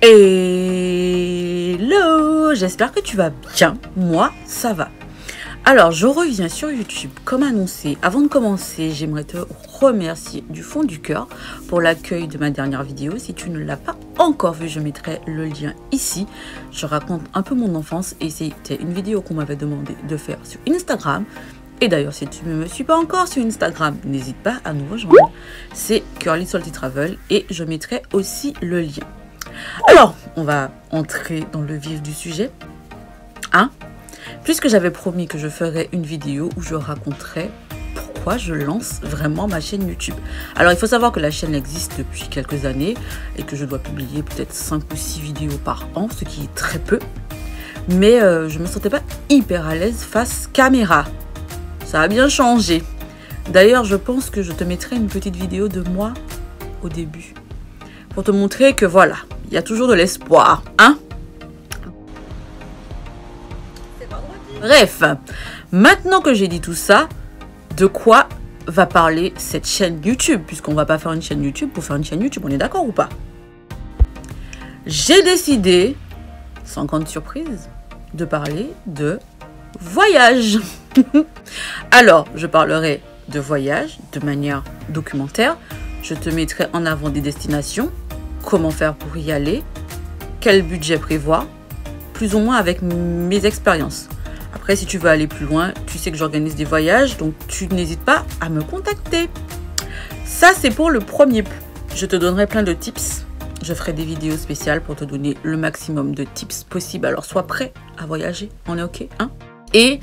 Hello, j'espère que tu vas bien. Moi, ça va. Alors, je reviens sur YouTube comme annoncé. Avant de commencer, j'aimerais te remercier du fond du cœur pour l'accueil de ma dernière vidéo. Si tu ne l'as pas encore vue, je mettrai le lien ici. Je raconte un peu mon enfance et c'était une vidéo qu'on m'avait demandé de faire sur Instagram. Et d'ailleurs, si tu ne me suis pas encore sur Instagram, n'hésite pas à nous rejoindre. C'est Curly Salty Travel et je mettrai aussi le lien. Alors, on va entrer dans le vif du sujet. Puisque j'avais promis que je ferais une vidéo où je raconterais pourquoi je lance vraiment ma chaîne YouTube. Alors, il faut savoir que la chaîne existe depuis quelques années et que je dois publier peut-être 5 ou 6 vidéos par an, ce qui est très peu. Mais je ne me sentais pas hyper à l'aise face caméra. Ça a bien changé. D'ailleurs, je pense que je te mettrai une petite vidéo de moi au début. Pour te montrer que voilà, il y a toujours de l'espoir, hein? Bref, maintenant que j'ai dit tout ça, de quoi va parler cette chaîne YouTube? Puisqu'on va pas faire une chaîne YouTube pour faire une chaîne YouTube, on est d'accord ou pas? J'ai décidé, sans grande surprise, de parler de voyage. Alors, je parlerai de voyage de manière documentaire. Je te mettrai en avant des destinations, comment faire pour y aller, quel budget prévoir, plus ou moins avec mes expériences. Après, si tu veux aller plus loin, tu sais que j'organise des voyages, donc tu n'hésites pas à me contacter. Ça, c'est pour le premier point. Je te donnerai plein de tips. Je ferai des vidéos spéciales pour te donner le maximum de tips possible. Alors, sois prêt à voyager. On est OK, hein? Et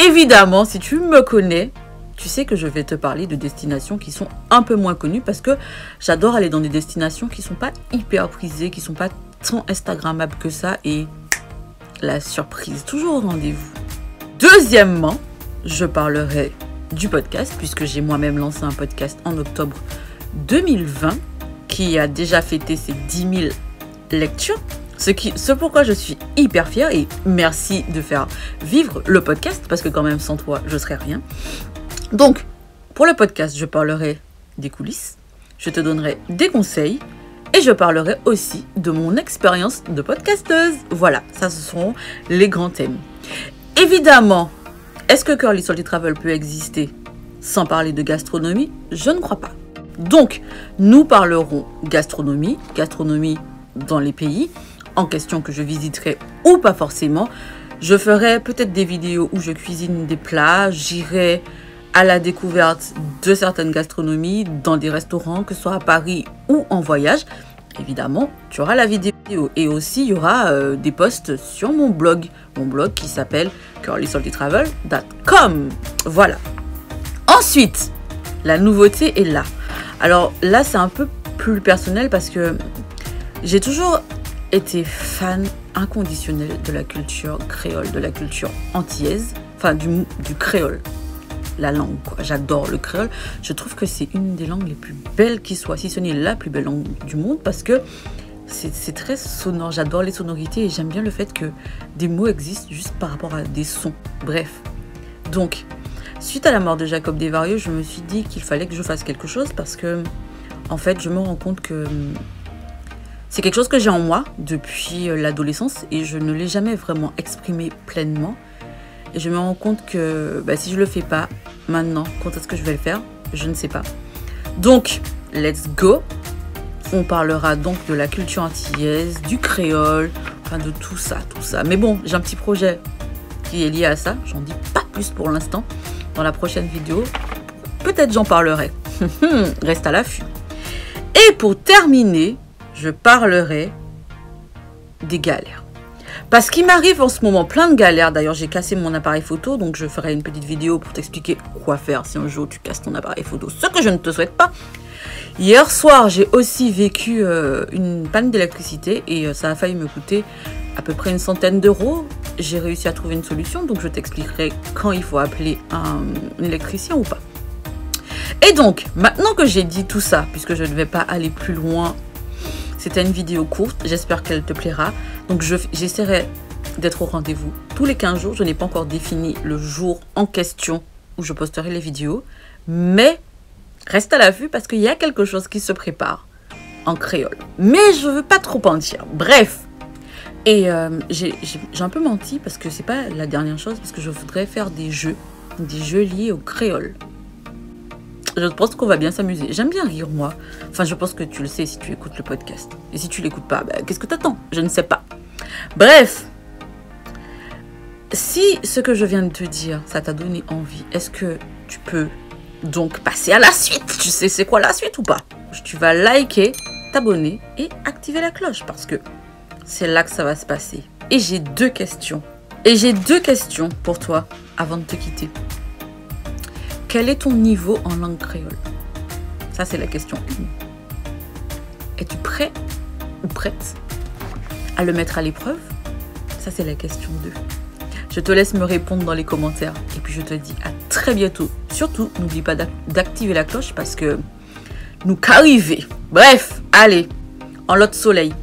évidemment, si tu me connais, tu sais que je vais te parler de destinations qui sont un peu moins connues parce que j'adore aller dans des destinations qui ne sont pas hyper prisées, qui ne sont pas tant instagrammables que ça et la surprise, toujours au rendez-vous. Deuxièmement, je parlerai du podcast puisque j'ai moi-même lancé un podcast en octobre 2020 qui a déjà fêté ses 10 000 lectures. Ce pourquoi je suis hyper fière et merci de faire vivre le podcast parce que quand même sans toi, je serais rien. Donc, pour le podcast, je parlerai des coulisses, je te donnerai des conseils et je parlerai aussi de mon expérience de podcasteuse. Voilà, ça ce seront les grands thèmes. Évidemment, est-ce que Curly Salty Travel peut exister sans parler de gastronomie? Je ne crois pas. Donc, nous parlerons gastronomie dans les pays en question que je visiterai ou pas forcément. Je ferai peut-être des vidéos où je cuisine des plats, j'irai à la découverte de certaines gastronomies dans des restaurants, que ce soit à Paris ou en voyage. Évidemment, tu auras la vidéo et aussi il y aura des posts sur mon blog qui s'appelle curlysaltytravel.com. Voilà. Ensuite, la nouveauté est là. Alors là, c'est un peu plus personnel parce que j'ai toujours été fan inconditionnel de la culture créole, de la culture antillaise, enfin du créole. La langue, quoi. J'adore le créole. Je trouve que c'est une des langues les plus belles qui soit, si ce n'est la plus belle langue du monde, parce que c'est très sonore. J'adore les sonorités et j'aime bien le fait que des mots existent juste par rapport à des sons. Bref. Donc, suite à la mort de Jacob Desvarieux, je me suis dit qu'il fallait que je fasse quelque chose parce que, en fait, je me rends compte que c'est quelque chose que j'ai en moi depuis l'adolescence et je ne l'ai jamais vraiment exprimé pleinement. Et je me rends compte que si je ne le fais pas maintenant, quand est-ce que je vais le faire? Je ne sais pas. Donc, let's go. On parlera donc de la culture antillaise, du créole, enfin de tout ça. Mais bon, j'ai un petit projet qui est lié à ça. J'en dis pas plus pour l'instant. Dans la prochaine vidéo, peut-être j'en parlerai. Reste à l'affût. Et pour terminer, je parlerai des galères. Parce qu'il m'arrive en ce moment plein de galères. D'ailleurs, j'ai cassé mon appareil photo. Donc, je ferai une petite vidéo pour t'expliquer quoi faire si un jour tu casses ton appareil photo. Ce que je ne te souhaite pas. Hier soir, j'ai aussi vécu une panne d'électricité. Et ça a failli me coûter à peu près une centaine d'euros. J'ai réussi à trouver une solution. Donc, je t'expliquerai quand il faut appeler un électricien ou pas. Et donc, maintenant que j'ai dit tout ça, puisque je ne vais pas aller plus loin, c'était une vidéo courte, j'espère qu'elle te plaira. Donc j'essaierai d'être au rendez-vous tous les 15 jours. Je n'ai pas encore défini le jour en question où je posterai les vidéos. Mais reste à l'affût parce qu'il y a quelque chose qui se prépare. en créole. Mais je veux pas trop en dire. Bref. Et j'ai un peu menti parce que c'est pas la dernière chose, parce que je voudrais faire des jeux liés au créole. Je pense qu'on va bien s'amuser. J'aime bien rire, moi. Enfin, je pense que tu le sais si tu écoutes le podcast. Et si tu l'écoutes pas, qu'est-ce que t'attends? Je ne sais pas. Bref. Si ce que je viens de te dire, ça t'a donné envie, est-ce que tu peux donc passer à la suite? Tu sais c'est quoi la suite ou pas? Tu vas liker, t'abonner et activer la cloche parce que c'est là que ça va se passer. Et j'ai deux questions. Pour toi avant de te quitter. Quel est ton niveau en langue créole? Ça, c'est la question 1. Es-tu prêt ou prête à le mettre à l'épreuve? Ça, c'est la question 2. Je te laisse me répondre dans les commentaires. Et puis, je te dis à très bientôt. Surtout, n'oublie pas d'activer la cloche parce que nous qu'arriver. Bref, allez, en lot de soleil.